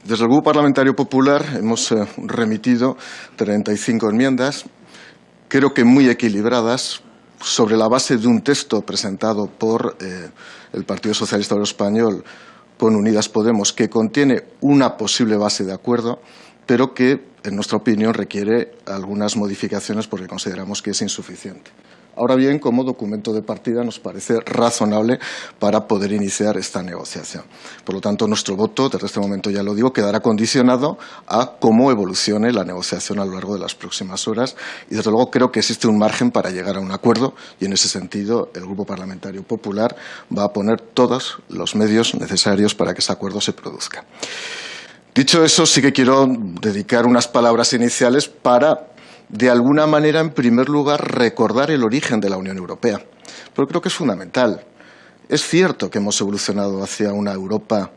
Desde el Grupo Parlamentario Popular hemos remitido 35 enmiendas, creo que muy equilibradas, sobre la base de un texto presentado por el Partido Socialista Obrero Español con Unidas Podemos, que contiene una posible base de acuerdo, pero que, en nuestra opinión, requiere algunas modificaciones porque consideramos que es insuficiente. Ahora bien, como documento de partida nos parece razonable para poder iniciar esta negociación. Por lo tanto, nuestro voto, desde este momento ya lo digo, quedará condicionado a cómo evolucione la negociación a lo largo de las próximas horas y, desde luego, creo que existe un margen para llegar a un acuerdo y, en ese sentido, el Grupo Parlamentario Popular va a poner todos los medios necesarios para que ese acuerdo se produzca. Dicho eso, sí que quiero dedicar unas palabras iniciales para, de alguna manera, en primer lugar, recordar el origen de la Unión Europea. Pero creo que es fundamental. Es cierto que hemos evolucionado hacia una Europa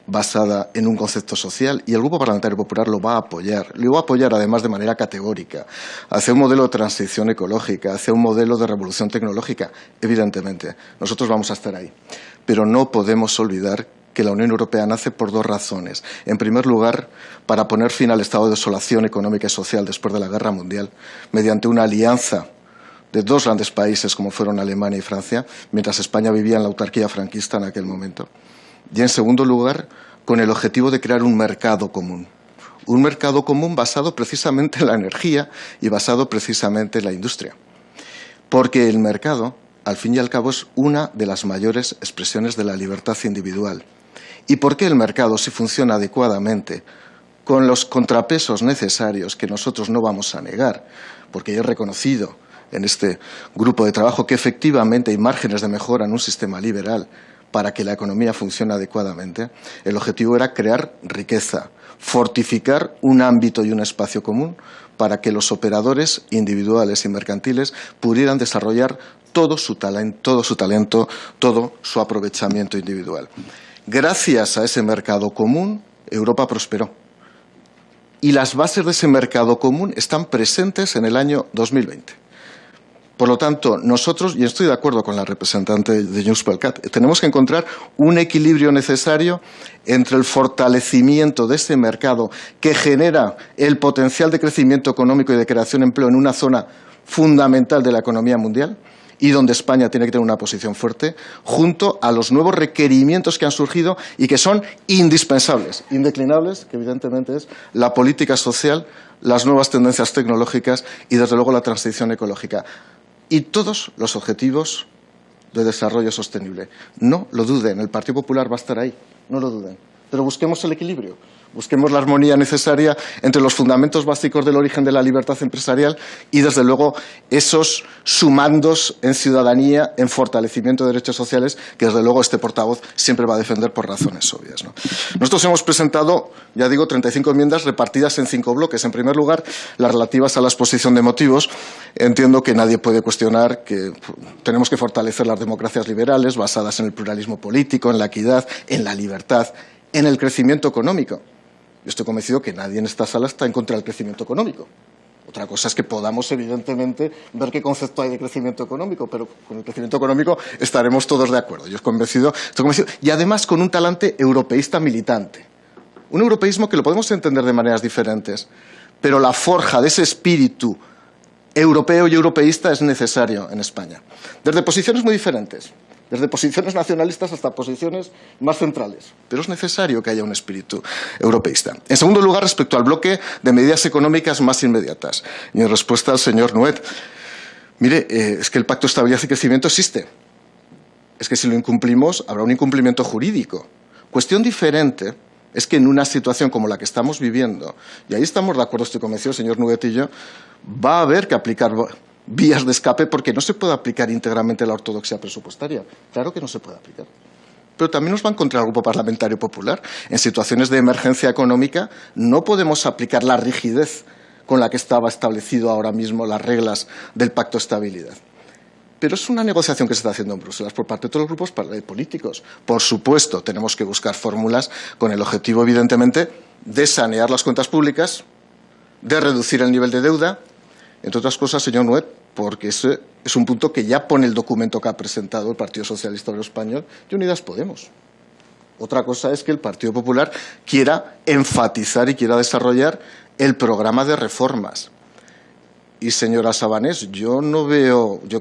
basada en un concepto social y el Grupo Parlamentario Popular lo va a apoyar. Lo va a apoyar, además, de manera categórica, hacia un modelo de transición ecológica, hacia un modelo de revolución tecnológica. Evidentemente, nosotros vamos a estar ahí. Pero no podemos olvidar que la Unión Europea nace por dos razones. En primer lugar, para poner fin al estado de desolación económica y social después de la Guerra Mundial, mediante una alianza de dos grandes países como fueron Alemania y Francia, mientras España vivía en la autarquía franquista en aquel momento. Y, en segundo lugar, con el objetivo de crear un mercado común. Un mercado común basado precisamente en la energía y basado precisamente en la industria. Porque el mercado, al fin y al cabo, es una de las mayores expresiones de la libertad individual. ¿Y por qué el mercado, si funciona adecuadamente, con los contrapesos necesarios que nosotros no vamos a negar? Porque yo he reconocido en este grupo de trabajo que efectivamente hay márgenes de mejora en un sistema liberal para que la economía funcione adecuadamente. El objetivo era crear riqueza, fortificar un ámbito y un espacio común para que los operadores individuales y mercantiles pudieran desarrollar todo su talento, todo su aprovechamiento individual. Gracias a ese mercado común, Europa prosperó. Y las bases de ese mercado común están presentes en el año 2020. Por lo tanto, nosotros, y estoy de acuerdo con la representante de Junts pel Cat, tenemos que encontrar un equilibrio necesario entre el fortalecimiento de ese mercado que genera el potencial de crecimiento económico y de creación de empleo en una zona fundamental de la economía mundial, y donde España tiene que tener una posición fuerte, junto a los nuevos requerimientos que han surgido y que son indispensables, indeclinables, que evidentemente es la política social, las nuevas tendencias tecnológicas y, desde luego, la transición ecológica. Y todos los objetivos de desarrollo sostenible. No lo duden, el Partido Popular va a estar ahí, no lo duden. Pero busquemos el equilibrio, busquemos la armonía necesaria entre los fundamentos básicos del origen de la libertad empresarial y, desde luego, esos sumandos en ciudadanía, en fortalecimiento de derechos sociales, que, desde luego, este portavoz siempre va a defender por razones obvias, ¿no? Nosotros hemos presentado, ya digo, 35 enmiendas repartidas en 5 bloques. En primer lugar, las relativas a la exposición de motivos. Entiendo que nadie puede cuestionar que tenemos que fortalecer las democracias liberales basadas en el pluralismo político, en la equidad, en la libertad, en el crecimiento económico. Yo estoy convencido que nadie en esta sala está en contra del crecimiento económico. Otra cosa es que podamos, evidentemente, ver qué concepto hay de crecimiento económico, pero con el crecimiento económico estaremos todos de acuerdo. Yo estoy convencido, y además con un talante europeísta militante. Un europeísmo que lo podemos entender de maneras diferentes, pero la forja de ese espíritu europeo y europeísta es necesario en España. Desde posiciones muy diferentes, desde posiciones nacionalistas hasta posiciones más centrales. Pero es necesario que haya un espíritu europeísta. En segundo lugar, respecto al bloque de medidas económicas más inmediatas. Y en respuesta al señor Nuet, mire, es que el Pacto de Estabilidad y Crecimiento existe. Es que si lo incumplimos, habrá un incumplimiento jurídico. Cuestión diferente es que en una situación como la que estamos viviendo, y ahí estamos de acuerdo, estoy convencido, señor Nuet y yo, va a haber que aplicar vías de escape porque no se puede aplicar íntegramente la ortodoxia presupuestaria. Claro que no se puede aplicar. Pero también nos va en contra el Grupo Parlamentario Popular. En situaciones de emergencia económica no podemos aplicar la rigidez con la que estaba establecido ahora mismo las reglas del Pacto de Estabilidad. Pero es una negociación que se está haciendo en Bruselas por parte de todos los grupos políticos. Por supuesto, tenemos que buscar fórmulas con el objetivo, evidentemente, de sanear las cuentas públicas, de reducir el nivel de deuda, entre otras cosas, señor Nuet, porque ese es un punto que ya pone el documento que ha presentado el Partido Socialista Obrero Español y Unidas Podemos. Otra cosa es que el Partido Popular quiera enfatizar y quiera desarrollar el programa de reformas. Y, señora Sabanés, yo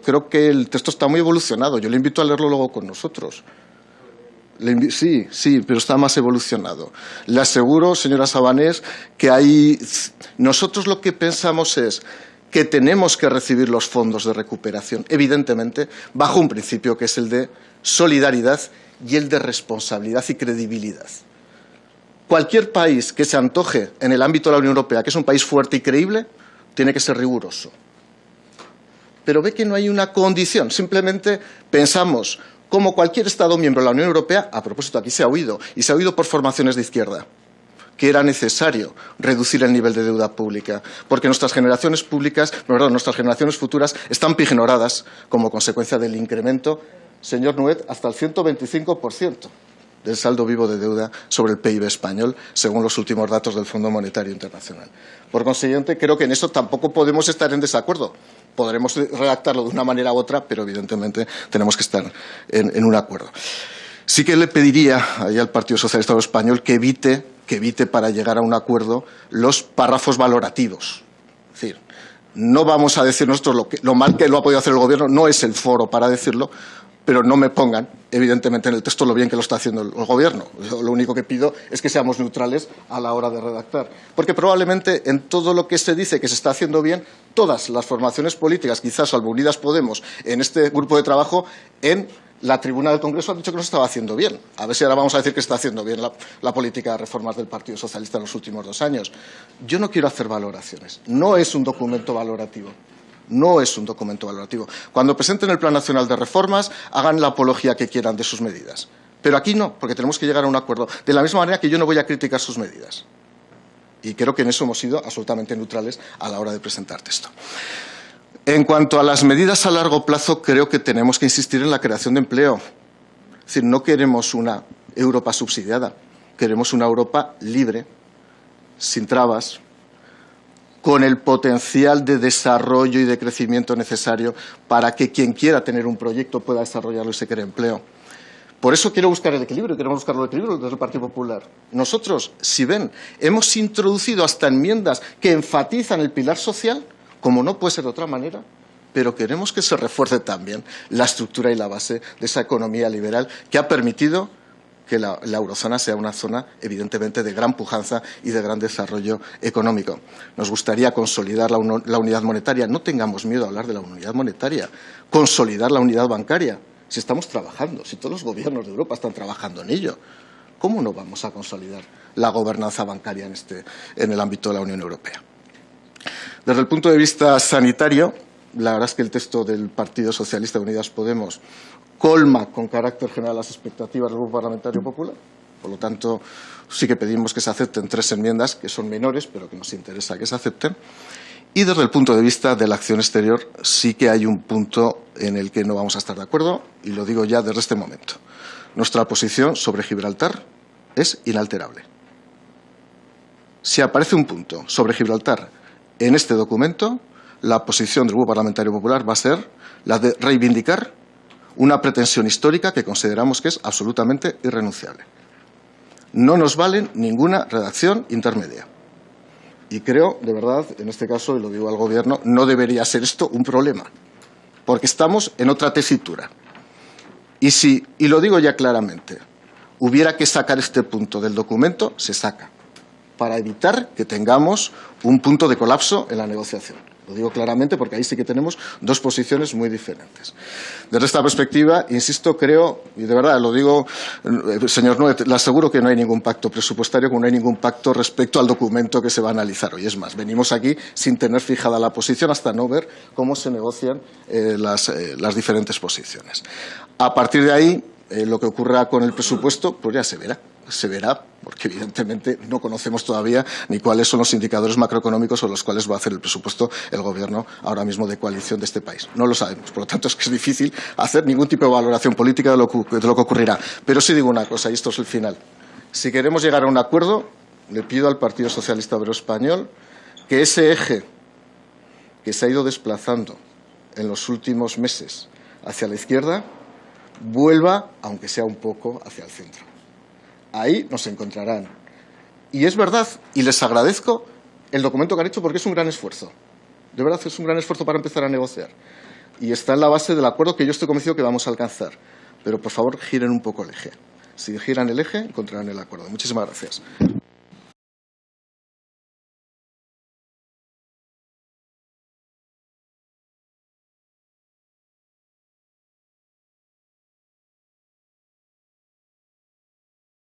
creo que el texto está muy evolucionado. Yo le invito a leerlo luego con nosotros. Sí, pero está más evolucionado. Le aseguro, señora Sabanés, que nosotros lo que pensamos es que tenemos que recibir los fondos de recuperación, evidentemente, bajo un principio que es el de solidaridad y el de responsabilidad y credibilidad. Cualquier país que se antoje en el ámbito de la Unión Europea, que es un país fuerte y creíble, tiene que ser riguroso. Pero ve que no hay una condición. Simplemente pensamos, como cualquier Estado miembro de la Unión Europea, a propósito, aquí se ha oído, y se ha oído por formaciones de izquierda, que era necesario reducir el nivel de deuda pública, porque nuestras generaciones futuras están pignoradas como consecuencia del incremento, señor Nuet, hasta el 125% del saldo vivo de deuda sobre el PIB español, según los últimos datos del Fondo Monetario Internacional. Por consiguiente, creo que en eso tampoco podemos estar en desacuerdo. Podremos redactarlo de una manera u otra, pero evidentemente tenemos que estar en un acuerdo. Sí que le pediría al Partido Socialista Obrero Español que evite para llegar a un acuerdo los párrafos valorativos. Es decir, no vamos a decir nosotros lo mal que lo ha podido hacer el Gobierno, no es el foro para decirlo, pero no me pongan, evidentemente, en el texto lo bien que lo está haciendo el Gobierno. Yo lo único que pido es que seamos neutrales a la hora de redactar. Porque probablemente en todo lo que se dice que se está haciendo bien, todas las formaciones políticas, quizás salvo Unidas Podemos, en este grupo de trabajo, en la tribuna del Congreso han dicho que no se estaba haciendo bien. A ver si ahora vamos a decir que se está haciendo bien la política de reformas del Partido Socialista en los últimos 2 años. Yo no quiero hacer valoraciones. No es un documento valorativo. No es un documento valorativo. Cuando presenten el Plan Nacional de Reformas, hagan la apología que quieran de sus medidas. Pero aquí no, porque tenemos que llegar a un acuerdo. De la misma manera que yo no voy a criticar sus medidas. Y creo que en eso hemos sido absolutamente neutrales a la hora de presentar texto. En cuanto a las medidas a largo plazo, creo que tenemos que insistir en la creación de empleo. Es decir, no queremos una Europa subsidiada, queremos una Europa libre, sin trabas, con el potencial de desarrollo y de crecimiento necesario para que quien quiera tener un proyecto pueda desarrollarlo y se cree empleo. Por eso quiero buscar el equilibrio, queremos buscar el equilibrio desde el Partido Popular. Nosotros, si ven, hemos introducido hasta enmiendas que enfatizan el pilar social, como no puede ser de otra manera, pero queremos que se refuerce también la estructura y la base de esa economía liberal que ha permitido que la eurozona sea una zona, evidentemente, de gran pujanza y de gran desarrollo económico. Nos gustaría consolidar la unidad monetaria. No tengamos miedo a hablar de la unidad monetaria. Consolidar la unidad bancaria. Si estamos trabajando, si todos los gobiernos de Europa están trabajando en ello, ¿cómo no vamos a consolidar la gobernanza bancaria en el ámbito de la Unión Europea? Desde el punto de vista sanitario, la verdad es que el texto del Partido Socialista de Unidas Podemos colma con carácter general las expectativas del Grupo Parlamentario Popular. Por lo tanto, sí que pedimos que se acepten 3 enmiendas, que son menores, pero que nos interesa que se acepten. Y desde el punto de vista de la acción exterior, sí que hay un punto en el que no vamos a estar de acuerdo, y lo digo ya desde este momento. Nuestra posición sobre Gibraltar es inalterable. Si aparece un punto sobre Gibraltar en este documento, la posición del Grupo Parlamentario Popular va a ser la de reivindicar una pretensión histórica que consideramos que es absolutamente irrenunciable. No nos vale ninguna redacción intermedia. Y creo, de verdad, en este caso, y lo digo al Gobierno, no debería ser esto un problema, porque estamos en otra tesitura. Y lo digo ya claramente, hubiera que sacar este punto del documento, se saca, para evitar que tengamos un punto de colapso en la negociación. Lo digo claramente porque ahí sí que tenemos 2 posiciones muy diferentes. Desde esta perspectiva, insisto, creo, y de verdad lo digo, señor Nuet, le aseguro que no hay ningún pacto presupuestario, que no hay ningún pacto respecto al documento que se va a analizar hoy. Es más, venimos aquí sin tener fijada la posición hasta no ver cómo se negocian las diferentes posiciones. A partir de ahí, lo que ocurra con el presupuesto, pues ya se verá. Se verá, porque evidentemente no conocemos todavía ni cuáles son los indicadores macroeconómicos sobre los cuales va a hacer el presupuesto el Gobierno ahora mismo de coalición de este país. No lo sabemos, por lo tanto es que es difícil hacer ningún tipo de valoración política de lo que ocurrirá. Pero sí digo una cosa, y esto es el final. Si queremos llegar a un acuerdo, le pido al Partido Socialista Obrero Español que ese eje que se ha ido desplazando en los últimos meses hacia la izquierda vuelva, aunque sea un poco, hacia el centro. ahí nos encontrarán. Y es verdad, y les agradezco el documento que han hecho porque es un gran esfuerzo. De verdad, es un gran esfuerzo para empezar a negociar. Y está en la base del acuerdo que yo estoy convencido que vamos a alcanzar. Pero, por favor, giren un poco el eje. Si giran el eje, encontrarán el acuerdo. Muchísimas gracias.